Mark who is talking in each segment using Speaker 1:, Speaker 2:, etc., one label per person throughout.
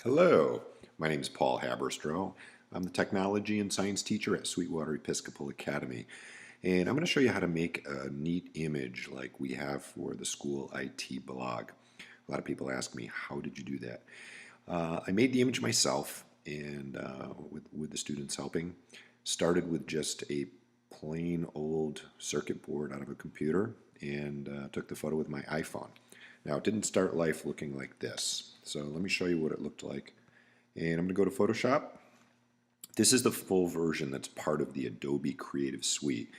Speaker 1: Hello, my name is Paul Haberstroh. I'm the technology and science teacher at Sweetwater Episcopal Academy. And I'm going to show you how to make a neat image like we have for the school IT blog. A lot of people ask me, how did you do that? I made the image myself and with the students helping. Started with just a plain old circuit board out of a computer and took the photo with my iPhone. Now, it didn't start life looking like this. So let me show you what it looked like. And I'm going to go to Photoshop. This is the full version that's part of the Adobe Creative Suite.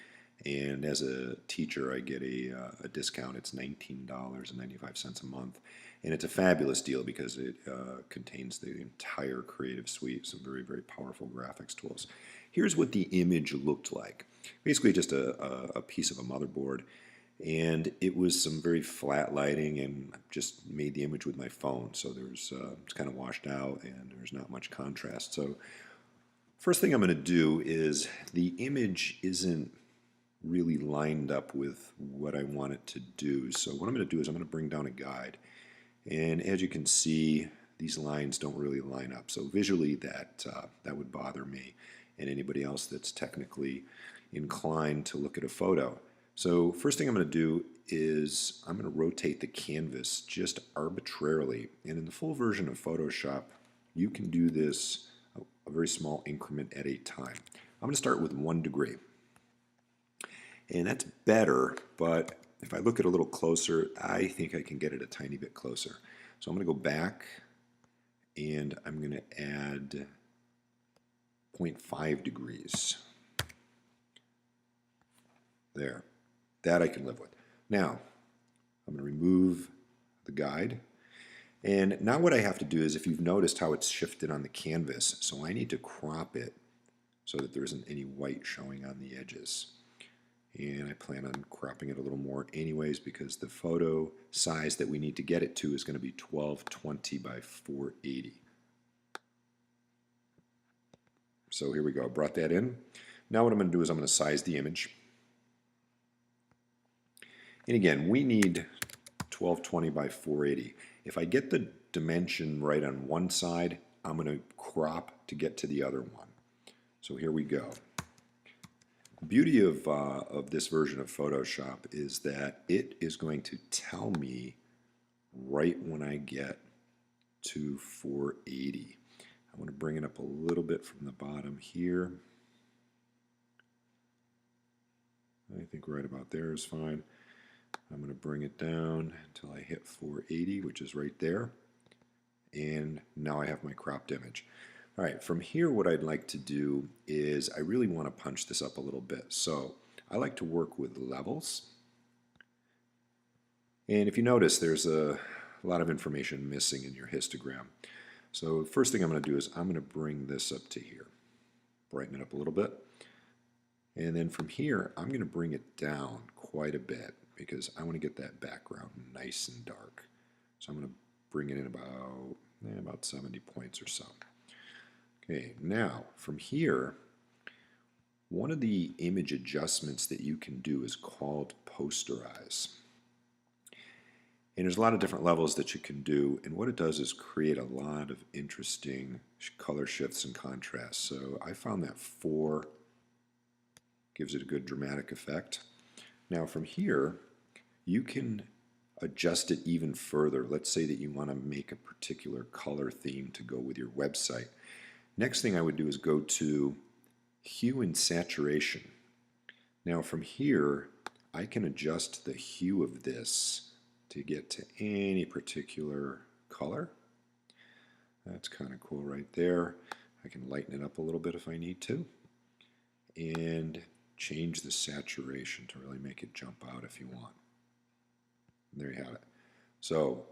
Speaker 1: And as a teacher, I get a discount. It's $19.95 a month. And it's a fabulous deal because it contains the entire Creative Suite, some very, very powerful graphics tools. Here's what the image looked like. Basically just a piece of a motherboard. And it was some very flat lighting, and just made the image with my phone. So it's kind of washed out and there's not much contrast. So first thing I'm going to do is, the image isn't really lined up with what I want it to do. So what I'm going to do is I'm going to bring down a guide. And as you can see, these lines don't really line up. So visually that would bother me and anybody else that's technically inclined to look at a photo. So first thing I'm going to do is I'm going to rotate the canvas just arbitrarily. And in the full version of Photoshop, you can do this a very small increment at a time. I'm going to start with 1 degree. And that's better, but if I look at it a little closer, I think I can get it a tiny bit closer. So I'm going to go back and I'm going to add 0.5 degrees. There. That I can live with. Now, I'm going to remove the guide. And now what I have to do is, if you've noticed how it's shifted on the canvas, so I need to crop it so that there isn't any white showing on the edges. And I plan on cropping it a little more anyways, because the photo size that we need to get it to is going to be 1220 by 480. So here we go. I brought that in. Now what I'm going to do is I'm going to size the image. And again, we need 1220 by 480. If I get the dimension right on one side, I'm going to crop to get to the other one. So here we go. The beauty of this version of Photoshop is that it is going to tell me right when I get to 480. I want to bring it up a little bit from the bottom here. I think right about there is fine. I'm going to bring it down until I hit 480, which is right there. And now I have my cropped image. All right, from here what I'd like to do is I really want to punch this up a little bit. So I like to work with levels. And if you notice, there's a lot of information missing in your histogram. So the first thing I'm going to do is I'm going to bring this up to here. Brighten it up a little bit. And then from here, I'm going to bring it down quite a bit, because I want to get that background nice and dark. So I'm going to bring it in about 70 points or so. Okay, now from here, one of the image adjustments that you can do is called posterize. And there's a lot of different levels that you can do, and what it does is create a lot of interesting color shifts and contrasts. So I found that 4 gives it a good dramatic effect. Now from here, you can adjust it even further. Let's say that you want to make a particular color theme to go with your website. Next thing I would do is go to Hue and Saturation. Now from here, I can adjust the hue of this to get to any particular color. That's kind of cool right there. I can lighten it up a little bit if I need to. And change the saturation to really make it jump out if you want. And there you have it. So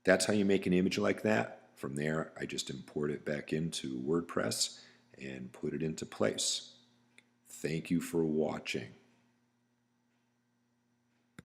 Speaker 1: that's how you make an image like that. From there, I just import it back into WordPress and put it into place. Thank you for watching.